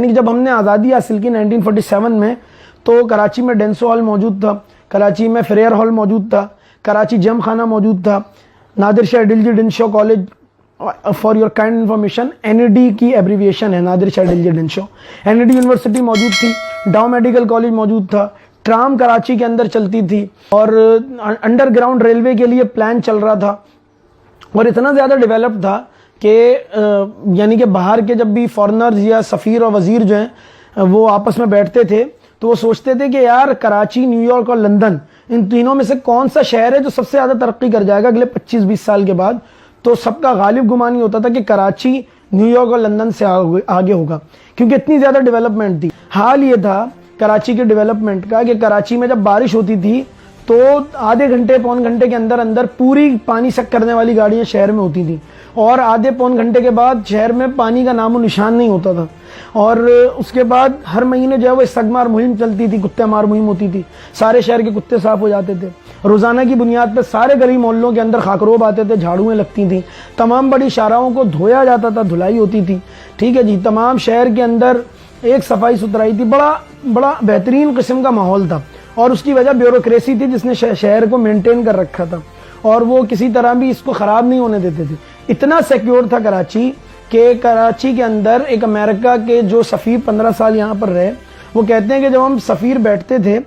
یعنی کہ جب ہم نے آزادی حاصل کی 1947 میں تو کراچی میں ڈینسو ہال موجود تھا، کراچی میں فریئر ہال موجود تھا، کراچی جم خانہ موجود تھا، Nadir Shah Eduljee Dinshaw college, for your kind information NAD کی ایبریویشن ہے، نادر شاہ ڈلجی ڈنشو، NAD یونیورسٹی موجود تھی، ڈاؤ میڈیکل کالج موجود تھا، ٹرام کراچی کے اندر چلتی تھی، اور انڈر گراؤنڈ ریلوے کے لیے پلان چل رہا تھا، اور اتنا زیادہ ڈیولپ تھا کہ یعنی کہ باہر کے جب بھی فارنرز یا سفیر اور وزیر جو ہیں وہ آپس میں بیٹھتے تھے تو وہ سوچتے تھے کہ یار کراچی، نیو یارک اور لندن، ان تینوں میں سے کون سا شہر ہے جو سب سے زیادہ ترقی کر جائے گا اگلے 25-20 سال کے بعد. تو سب کا غالب گمان یہ ہوتا تھا کہ کراچی نیو یارک اور لندن سے آگے ہوگا، کیونکہ اتنی زیادہ ڈیولپمنٹ تھی. حال یہ تھا کراچی کے ڈیولپمنٹ کا کہ کراچی میں جب بارش ہوتی تھی تو آدھے گھنٹے پون گھنٹے کے اندر اندر پوری پانی سک کرنے والی گاڑیاں شہر میں ہوتی تھیں، اور آدھے پون گھنٹے کے بعد شہر میں پانی کا نام و نشان نہیں ہوتا تھا. اور اس کے بعد ہر مہینے جو ہے وہ سگ مار مہم چلتی تھی، کتے مار مہم ہوتی تھی، سارے شہر کے کتے صاف ہو جاتے تھے. روزانہ کی بنیاد پہ سارے گلی محلوں کے اندر خاکروب آتے تھے، جھاڑویں لگتی تھیں، تمام بڑی شاہراہوں کو دھویا جاتا تھا، دھلائی ہوتی تھی. ٹھیک ہے جی، تمام شہر کے اندر ایک صفائی ستھرائی تھی، بڑا بہترین قسم کا ماحول تھا. اور اس کی وجہ بیوروکریسی تھی جس نے شہر کو مینٹین کر رکھا تھا، اور وہ کسی طرح بھی اس کو خراب نہیں ہونے دیتے تھے. اتنا سیکیور تھا کراچی کہ کراچی کے اندر ایک امریکہ کے جو سفیر 15 سال یہاں پر رہے، وہ کہتے ہیں کہ جب ہم سفیر بیٹھتے تھے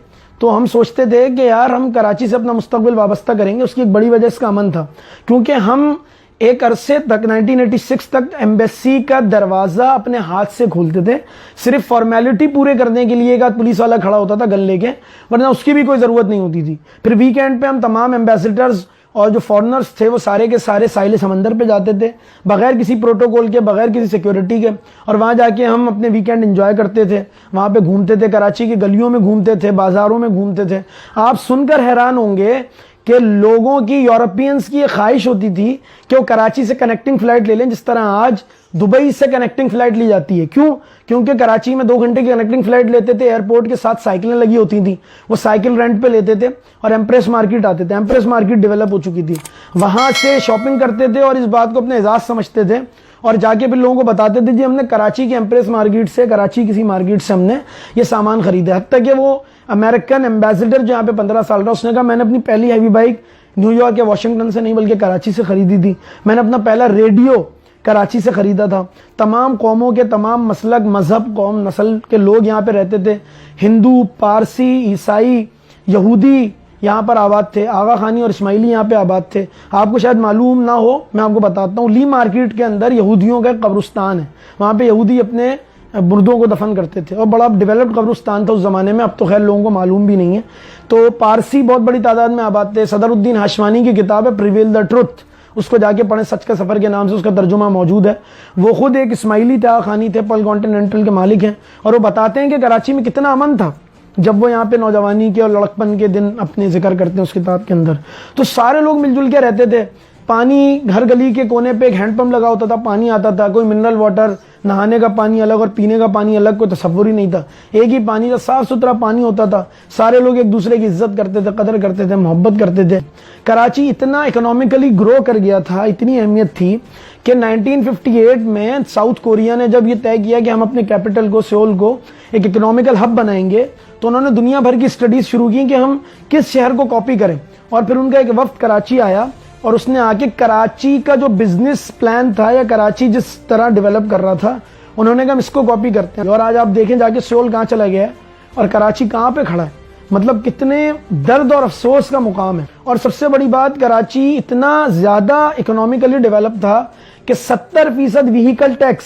تو ہم سوچتے تھے کہ یار ہم کراچی سے اپنا مستقبل وابستہ کریں گے. اس کی ایک بڑی وجہ اس کا امن تھا، کیونکہ ہم ایک عرصے تک 1986 تک ایمبیسی کا دروازہ اپنے ہاتھ سے کھولتے تھے، صرف فارمیلٹی پورے کرنے کے لیے ایک آدھ پولیس والا کھڑا ہوتا تھا گن لے کے، ورنہ اس کی بھی کوئی ضرورت نہیں ہوتی تھی. پھر ویکینڈ پہ ہم تمام ایمبیسڈرز اور جو فارنرز تھے وہ سارے کے سارے ساحل سمندر پہ جاتے تھے بغیر کسی پروٹوکول کے، بغیر کسی سیکیورٹی کے، اور وہاں جا کے ہم اپنے ویکینڈ انجوائے کرتے تھے. وہاں پہ گھومتے تھے، کراچی کی گلیوں میں گھومتے تھے، بازاروں میں گھومتے تھے. آپ سن کر حیران ہوں گے کہ لوگوں کی، یورپینز کی یہ خواہش ہوتی تھی کہ وہ کراچی سے کنیکٹنگ فلائٹ لے لیں، جس طرح آج دبئی سے کنیکٹنگ فلائٹ لی جاتی ہے. کیوں؟ کیونکہ کراچی میں 2 گھنٹے کی کنیکٹنگ فلائٹ لیتے تھے، ایئرپورٹ کے ساتھ سائیکلیں لگی ہوتی تھیں، وہ سائیکل رینٹ پہ لیتے تھے اور ایمپریس مارکیٹ آتے تھے. ایمپریس مارکیٹ ڈیولپ ہو چکی تھی، وہاں سے شاپنگ کرتے تھے اور اس بات کو اپنے اعزاز سمجھتے تھے، اور جا کے پھر لوگوں کو بتاتے تھے جی ہم نے کراچی کی ایمپریس مارکیٹ سے، کراچی کسی مارکیٹ سے ہم نے یہ سامان خریدا. حتیٰ کہ وہ امریکن ایمبیسڈر جو یہاں پہ 15 سال رہا، اس نے کہا میں نے اپنی پہلی ہیوی بائک نیو یارک یا واشنگٹن سے نہیں بلکہ کراچی سے خریدی تھی. میں نے اپنا پہلا ریڈیو کراچی سے خریدا تھا. تمام قوموں کے، تمام مسلک، مذہب، قوم، نسل کے لوگ یہاں پہ رہتے تھے. ہندو، پارسی، عیسائی، یہودی یہاں پر آباد تھے، آغا خانی اور اسماعیلی یہاں پہ آباد تھے. آپ کو شاید معلوم نہ ہو، میں آپ کو بتاتا ہوں، لی مارکیٹ کے اندر یہودیوں کا ایک قبرستان ہے. وہاں پہ یہودی اپنے مردوں کو دفن کرتے تھے، اور بڑا ڈیولپڈ قبرستان تھا اس زمانے میں. اب تو خیر لوگوں کو معلوم بھی نہیں ہے. تو پارسی بہت بڑی تعداد میں آباد تھے. صدر الدین ہاشمانی کی کتاب ہے پریویل دا ٹروتھ، اس کو جا کے پڑھیں، سچ کا سفر کے نام سے اس کا ترجمہ موجود ہے. وہ خود ایک اسماعیلی تھے، خانی تھے، پل کانٹیننٹل کے مالک ہیں، اور وہ بتاتے ہیں کہ کراچی میں کتنا امن تھا جب وہ یہاں پہ نوجوانی کے اور لڑکپن کے دن اپنے ذکر کرتے ہیں اس کتاب کے اندر. تو سارے لوگ مل جل کے رہتے تھے. پانی ہر گلی کے کونے پہ ایک ہینڈ پمپ لگا ہوتا تھا، پانی آتا تھا. کوئی منرل واٹر، نہانے کا پانی الگ اور پینے کا پانی الگ، کوئی تصور ہی نہیں تھا. ایک ہی پانی تھا، صاف ستھرا پانی ہوتا تھا. سارے لوگ ایک دوسرے کی عزت کرتے تھے، قدر کرتے تھے، محبت کرتے تھے. کراچی اتنا اکنامکلی گرو کر گیا تھا، اتنی اہمیت تھی کہ 1958 میں ساؤتھ کوریا نے جب یہ طے کیا کہ ہم اپنے کیپٹل کو، سیول کو ایک اکنامکل ہب بنائیں گے، تو انہوں نے دنیا بھر کی اسٹڈیز شروع کی کہ ہم کس شہر کو کاپی کریں. اور پھر ان کا ایک وفد کراچی آیا، اور اس نے آ کے کراچی کا جو بزنس پلان تھا یا کراچی جس طرح ڈیولپ کر رہا تھا، انہوں نے کہا ہم اس کو کاپی کرتے ہیں. اور آج آپ دیکھیں جا کے سیول کہاں چلا گیا ہے اور کراچی کہاں پہ کھڑا ہے. مطلب کتنے درد اور افسوس کا مقام ہے. اور سب سے بڑی بات، کراچی اتنا زیادہ اکنامکلی ڈیولپ تھا کہ 70% ویہیکل ٹیکس.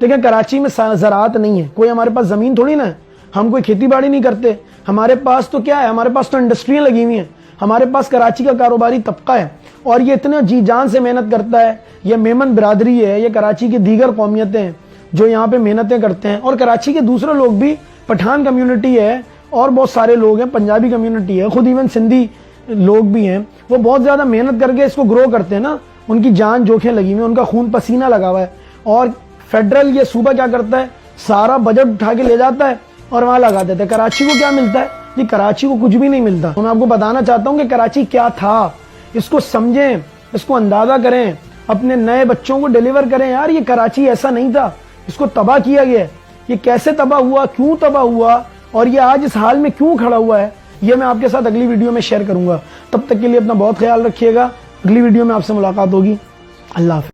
دیکھیں کراچی میں زراعت نہیں ہے، کوئی ہمارے پاس زمین تھوڑی نا ہے، ہم کوئی کھیتی باڑی نہیں کرتے. ہمارے پاس تو کیا ہے، ہمارے پاس تو انڈسٹریاں لگی ہوئی ہیں. ہمارے پاس کراچی کا کاروباری طبقہ ہے، اور یہ اتنے جی جان سے محنت کرتا ہے. یہ میمن برادری ہے، یہ کراچی کی دیگر قومیتیں ہیں جو یہاں پہ محنتیں کرتے ہیں. اور کراچی کے دوسرے لوگ بھی، پٹھان کمیونٹی ہے اور بہت سارے لوگ ہیں، پنجابی کمیونٹی ہے، خود ایون سندھی لوگ بھی ہیں. وہ بہت زیادہ محنت کر کے اس کو گرو کرتے ہیں نا. ان کی جان جوکھیں لگی ہوئی ہیں، ان کا خون پسینہ لگا ہوا ہے. اور فیڈرل یہ صوبہ کیا کرتا ہے، سارا بجٹ اٹھا کے لے جاتا ہے اور وہاں لگا دیتے ہیں. کراچی کو کیا ملتا ہے جی؟ کراچی کو کچھ بھی نہیں ملتا. میں آپ کو بتانا چاہتا ہوں کہ کراچی کیا تھا، اس کو سمجھیں، اس کو اندازہ کریں، اپنے نئے بچوں کو ڈیلیور کریں. یار یہ کراچی ایسا نہیں تھا، اس کو تباہ کیا گیا ہے. یہ کیسے تباہ ہوا, کیوں تباہ ہوا, اور یہ آج اس حال میں کیوں کھڑا ہوا ہے, یہ میں آپ کے ساتھ اگلی ویڈیو میں شیئر کروں گا. تب تک کے لیے اپنا بہت خیال رکھیے گا. اگلی ویڈیو میں آپ سے ملاقات ہوگی. اللہ حافظ.